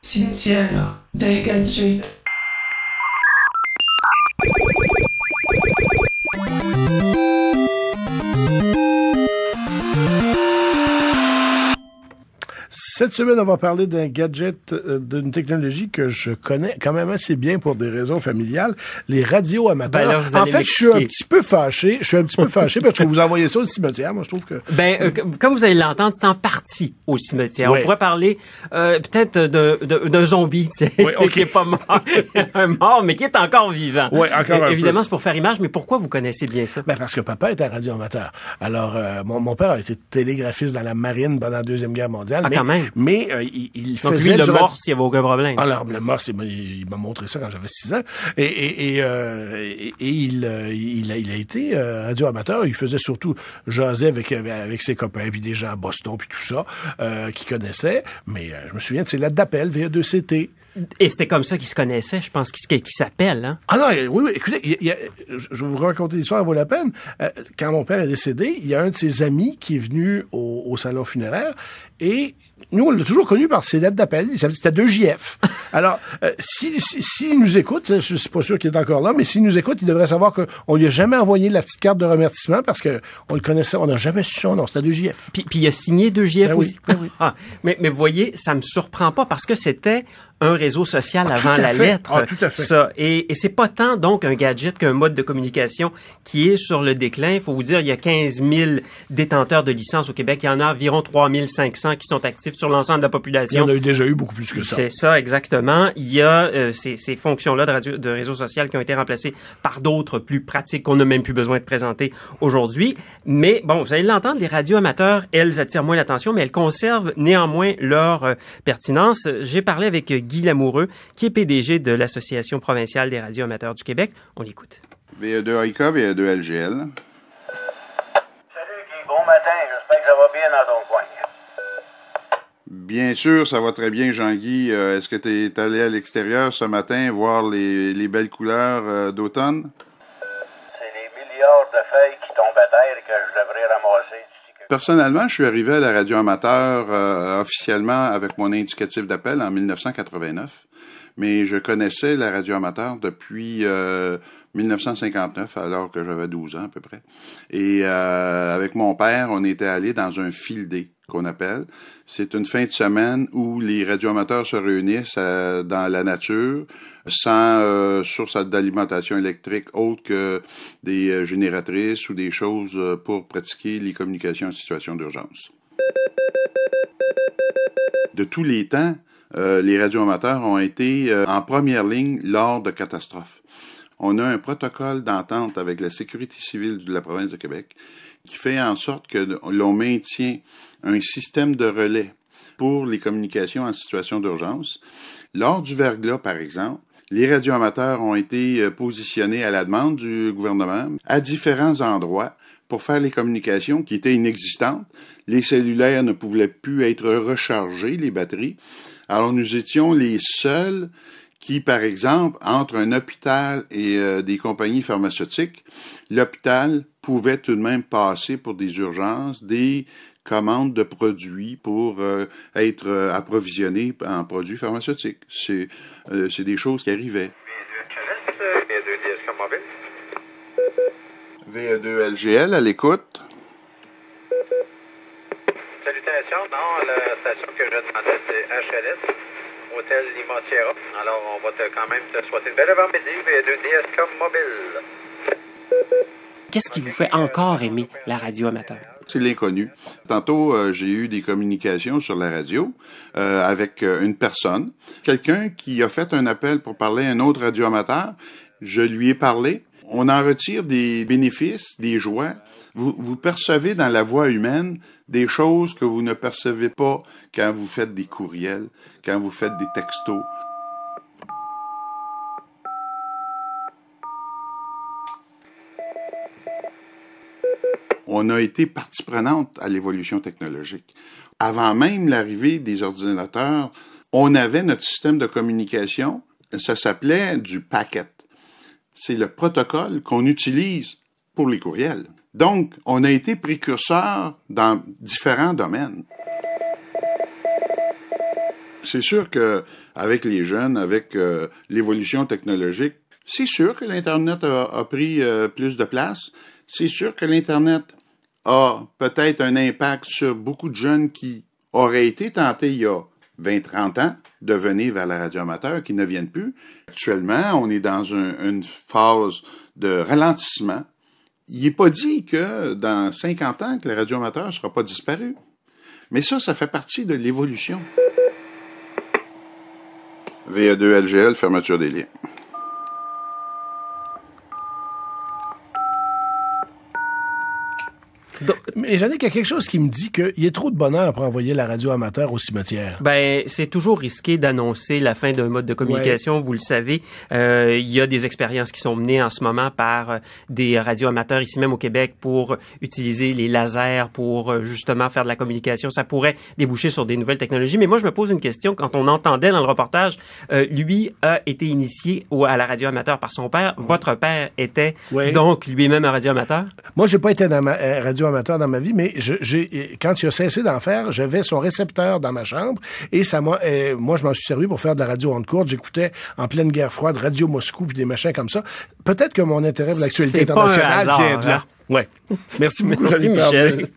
Cimetière des gadgets. Cette semaine, on va parler d'un gadget, d'une technologie que je connais quand même assez bien pour des raisons familiales, les radios amateurs. Ben là, en fait, je suis un petit peu fâché. Parce que vous envoyez ça au cimetière. Moi, je trouve que... Comme vous allez l'entendre, c'est en partie au cimetière. Oui. On pourrait parler peut-être d'un zombie, tu sais, Oui, okay. qui est pas mort, un mort, mais qui est encore vivant. Oui, encore un Évidemment, peu. c'est pour faire image, mais pourquoi vous connaissez bien ça? Ben parce que papa était radioamateur. Alors, mon père a été télégraphiste dans la marine pendant la Deuxième Guerre mondiale. Quand même. Mais il Donc faisait lui, le morse, il n'y avait aucun problème. Alors, le morse, il m'a montré ça quand j'avais 6 ans. Et il a été radioamateur. Il faisait surtout jaser avec ses copains, puis des gens à Boston, puis tout ça, qu'il connaissait. Mais je me souviens de ses lettres d'appel, VE2CT. Et c'est comme ça qu'ils se connaissaient, je pense, qu'ils s'appellent, hein? Ah non, oui, écoutez, je vais vous raconter l'histoire, elle vaut la peine. Quand mon père est décédé, il y a un de ses amis qui est venu au salon funéraire et nous, on l'a toujours connu par ses lettres d'appel. C'était 2JF. Alors, s'il nous écoute, je suis pas sûr qu'il est encore là, mais s'il nous écoute, il devrait savoir qu'on lui a jamais envoyé la petite carte de remerciement parce que on le connaissait, on n'a jamais su son nom, c'était 2JF. Puis il a signé 2JF aussi. Ben oui. Ah, mais vous voyez, ça me surprend pas parce que c'était un réseau social avant la lettre. Ah, tout à fait. Ça. Et c'est pas tant donc un gadget qu'un mode de communication qui est sur le déclin. Il faut vous dire, il y a 15 000 détenteurs de licences au Québec. Il y en a environ 3 500 qui sont actifs sur l'ensemble de la population. Il y en a déjà eu beaucoup plus que ça. C'est ça, exactement. Il y a ces fonctions-là de réseau social qui ont été remplacées par d'autres plus pratiques qu'on n'a même plus besoin de présenter aujourd'hui. Mais bon, vous allez l'entendre, les radios amateurs, elles attirent moins l'attention, mais elles conservent néanmoins leur pertinence. J'ai parlé avec Guy Lamoureux, qui est PDG de l'Association provinciale des radios amateurs du Québec. On l'écoute. VE2 ICA, VE2 LGL. Salut Guy, bon matin. J'espère que ça va bien dans ton coin. Bien sûr, ça va très bien, Jean-Guy. Est-ce que tu es allé à l'extérieur ce matin voir les belles couleurs d'automne? C'est les milliards de feuilles qui tombent à terre que je devrais ramasser d'ici que... Personnellement, je suis arrivé à la radio amateur officiellement avec mon indicatif d'appel en 1989, mais je connaissais la radio amateur depuis 1959, alors que j'avais 12 ans à peu près. Et avec mon père, on était allé dans un field day qu'on appelle. C'est une fin de semaine où les radioamateurs se réunissent dans la nature sans source d'alimentation électrique autre que des génératrices ou des choses pour pratiquer les communications en situation d'urgence. De tous les temps, les radioamateurs ont été en première ligne lors de catastrophes. On a un protocole d'entente avec la sécurité civile de la province de Québec qui fait en sorte que l'on maintient un système de relais pour les communications en situation d'urgence. Lors du verglas, par exemple, les radioamateurs ont été positionnés à la demande du gouvernement à différents endroits pour faire les communications qui étaient inexistantes. Les cellulaires ne pouvaient plus être rechargés, les batteries. Alors nous étions les seuls qui, par exemple, entre un hôpital et des compagnies pharmaceutiques, l'hôpital pouvait tout de même passer pour des urgences, des commandes de produits pour être approvisionné en produits pharmaceutiques. C'est des choses qui arrivaient. VE2 LGL à l'écoute. Salutations. Non, la station que je demandais, c'est HLS. Hôtel Limentiera. Alors, on va quand même te souhaiter une belle avant-midi, VE2 DSK Mobile. Qu'est-ce qui vous fait encore aimer la radio amateur? C'est l'inconnu. Tantôt, j'ai eu des communications sur la radio avec une personne, quelqu'un qui a fait un appel pour parler à un autre radioamateur. Je lui ai parlé. On en retire des bénéfices, des joies. Vous percevez dans la voix humaine des choses que vous ne percevez pas quand vous faites des courriels, quand vous faites des textos. On a été partie prenante à l'évolution technologique. Avant même l'arrivée des ordinateurs, on avait notre système de communication, ça s'appelait du packet. C'est le protocole qu'on utilise pour les courriels. Donc, on a été précurseur dans différents domaines. C'est sûr que avec les jeunes, avec l'évolution technologique, c'est sûr que l'Internet a pris plus de place. C'est sûr que l'Internet a peut-être un impact sur beaucoup de jeunes qui auraient été tentés il y a 20-30 ans de venir vers la radio amateur, qui ne viennent plus. Actuellement, on est dans une phase de ralentissement. Il n'est pas dit que dans 50 ans, que la radio amateur ne sera pas disparue. Mais ça fait partie de l'évolution. VA2 LGL, fermeture des liens. Mais Yannick, il y a quelque chose qui me dit qu'il y a trop de bonheur pour envoyer la radio amateur au cimetière. Ben, c'est toujours risqué d'annoncer la fin d'un mode de communication, vous le savez. Il y a des expériences qui sont menées en ce moment par des radios amateurs ici même au Québec pour utiliser les lasers pour justement faire de la communication. Ça pourrait déboucher sur des nouvelles technologies. Mais moi, je me pose une question. Quand on entendait dans le reportage, lui a été initié à la radio amateur par son père. Votre père était donc lui-même un radio amateur? Moi, j'ai pas été dans ma radio amateur dans ma vie, mais quand il a cessé d'en faire, j'avais son récepteur dans ma chambre et ça m'a, moi, je m'en suis servi pour faire de la radio onde courte. J'écoutais en pleine guerre froide Radio Moscou puis des machins comme ça. Peut-être que mon intérêt pour l'actualité internationale vient de là. Ouais. Merci beaucoup, Merci, Michel.